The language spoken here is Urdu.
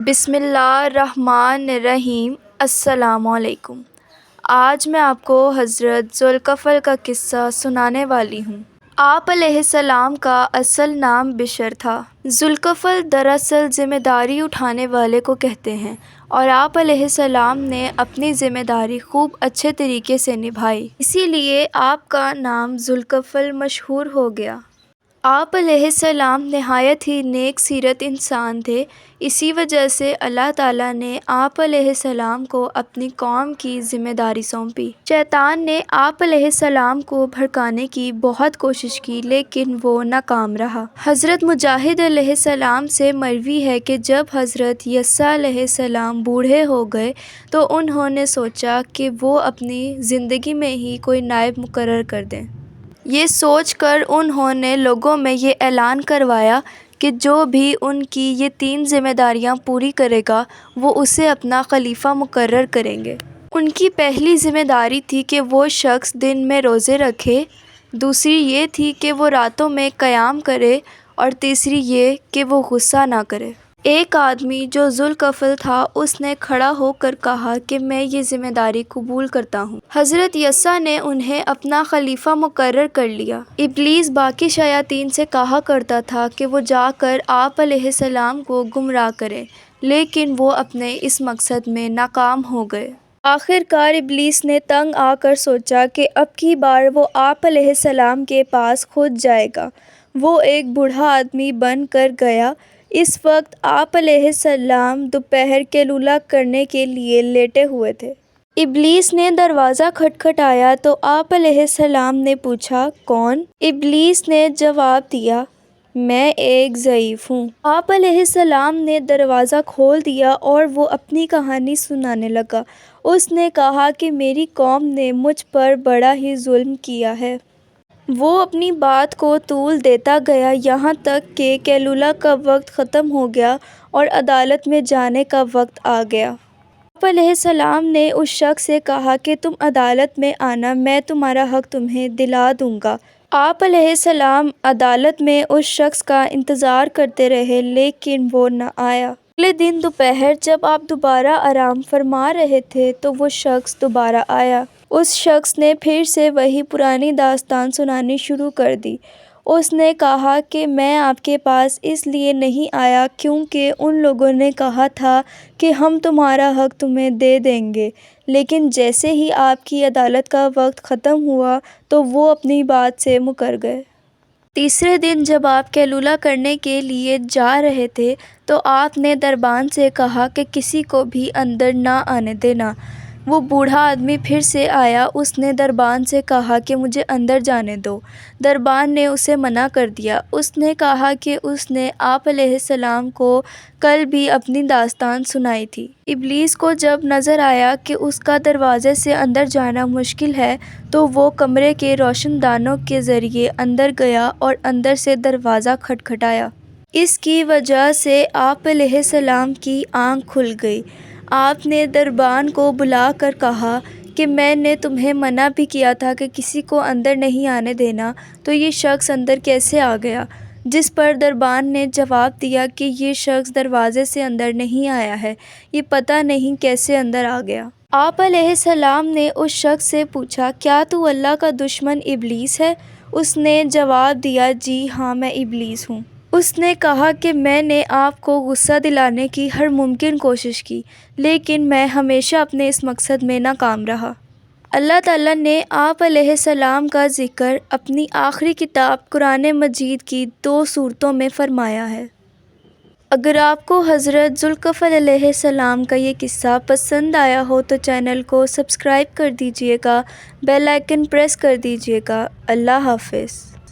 بسم اللہ الرحمن الرحیم۔ السلام علیکم۔ آج میں آپ کو حضرت ذوالکفل کا قصہ سنانے والی ہوں۔ آپ علیہ السلام کا اصل نام بشر تھا۔ ذوالکفل دراصل ذمہ داری اٹھانے والے کو کہتے ہیں، اور آپ علیہ السلام نے اپنی ذمہ داری خوب اچھے طریقے سے نبھائی، اسی لیے آپ کا نام ذوالکفل مشہور ہو گیا۔ آپ علیہ السلام نہایت ہی نیک سیرت انسان تھے، اسی وجہ سے اللہ تعالیٰ نے آپ علیہ السلام کو اپنی قوم کی ذمہ داری سونپی۔ شیطان نے آپ علیہ السلام کو بھڑکانے کی بہت کوشش کی، لیکن وہ ناکام رہا۔ حضرت مجاہد علیہ السلام سے مروی ہے کہ جب حضرت یسیع علیہ السلام بوڑھے ہو گئے تو انہوں نے سوچا کہ وہ اپنی زندگی میں ہی کوئی نائب مقرر کر دیں۔ یہ سوچ کر انہوں نے لوگوں میں یہ اعلان کروایا کہ جو بھی ان کی یہ 3 ذمہ داریاں پوری کرے گا وہ اسے اپنا خلیفہ مقرر کریں گے۔ ان کی پہلی ذمہ داری تھی کہ وہ شخص دن میں روزے رکھے، دوسری یہ تھی کہ وہ راتوں میں قیام کرے، اور تیسری یہ کہ وہ غصہ نہ کرے۔ ایک آدمی جو ذوالکفل تھا، اس نے کھڑا ہو کر کہا کہ میں یہ ذمہ داری قبول کرتا ہوں۔ حضرت یسیع نے انہیں اپنا خلیفہ مقرر کر لیا۔ ابلیس باقی شیاطین سے کہا کرتا تھا کہ وہ جا کر آپ علیہ السلام کو گمراہ کریں، لیکن وہ اپنے اس مقصد میں ناکام ہو گئے۔ آخر کار ابلیس نے تنگ آ کر سوچا کہ اب کی بار وہ آپ علیہ السلام کے پاس خود جائے گا۔ وہ ایک بوڑھا آدمی بن کر گیا۔ اس وقت آپ علیہ السلام دوپہر قیلولہ کرنے کے لیے لیٹے ہوئے تھے۔ ابلیس نے دروازہ کھٹکھٹایا تو آپ علیہ السلام نے پوچھا، کون؟ ابلیس نے جواب دیا، میں ایک ضعیف ہوں۔ آپ علیہ السلام نے دروازہ کھول دیا اور وہ اپنی کہانی سنانے لگا۔ اس نے کہا کہ میری قوم نے مجھ پر بڑا ہی ظلم کیا ہے۔ وہ اپنی بات کو طول دیتا گیا، یہاں تک کہ قیلولہ کا وقت ختم ہو گیا اور عدالت میں جانے کا وقت آ گیا۔ آپ علیہ السلام نے اس شخص سے کہا کہ تم عدالت میں آنا، میں تمہارا حق تمہیں دلا دوں گا۔ آپ علیہ السلام عدالت میں اس شخص کا انتظار کرتے رہے، لیکن وہ نہ آیا۔ اگلے دن دوپہر جب آپ دوبارہ آرام فرما رہے تھے تو وہ شخص دوبارہ آیا۔ اس شخص نے پھر سے وہی پرانی داستان سنانی شروع کر دی۔ اس نے کہا کہ میں آپ کے پاس اس لیے نہیں آیا کیونکہ ان لوگوں نے کہا تھا کہ ہم تمہارا حق تمہیں دے دیں گے، لیکن جیسے ہی آپ کی عدالت کا وقت ختم ہوا تو وہ اپنی بات سے مکر گئے۔ تیسرے دن جب آپ قیلولہ کرنے کے لیے جا رہے تھے تو آپ نے دربان سے کہا کہ کسی کو بھی اندر نہ آنے دینا۔ وہ بوڑھا آدمی پھر سے آیا۔ اس نے دربان سے کہا کہ مجھے اندر جانے دو۔ دربان نے اسے منع کر دیا۔ اس نے کہا کہ اس نے آپ علیہ السلام کو کل بھی اپنی داستان سنائی تھی۔ ابلیس کو جب نظر آیا کہ اس کا دروازے سے اندر جانا مشکل ہے تو وہ کمرے کے روشن دانوں کے ذریعے اندر گیا اور اندر سے دروازہ کھٹکھٹایا۔ اس کی وجہ سے آپ علیہ السلام کی آنکھ کھل گئی۔ آپ نے دربان کو بلا کر کہا کہ میں نے تمہیں منع بھی کیا تھا کہ کسی کو اندر نہیں آنے دینا، تو یہ شخص اندر کیسے آ گیا؟ جس پر دربان نے جواب دیا کہ یہ شخص دروازے سے اندر نہیں آیا ہے، یہ پتہ نہیں کیسے اندر آ گیا۔ آپ علیہ السلام نے اس شخص سے پوچھا، کیا تو اللہ کا دشمن ابلیس ہے؟ اس نے جواب دیا، جی ہاں، میں ابلیس ہوں۔ اس نے کہا کہ میں نے آپ کو غصہ دلانے کی ہر ممکن کوشش کی، لیکن میں ہمیشہ اپنے اس مقصد میں ناکام رہا۔ اللہ تعالیٰ نے آپ علیہ السلام کا ذکر اپنی آخری کتاب قرآن مجید کی 2 سورتوں میں فرمایا ہے۔ اگر آپ کو حضرت ذوالکفل علیہ السلام کا یہ قصہ پسند آیا ہو تو چینل کو سبسکرائب کر دیجیے گا، بیل آئیکن پریس کر دیجیے گا۔ اللہ حافظ۔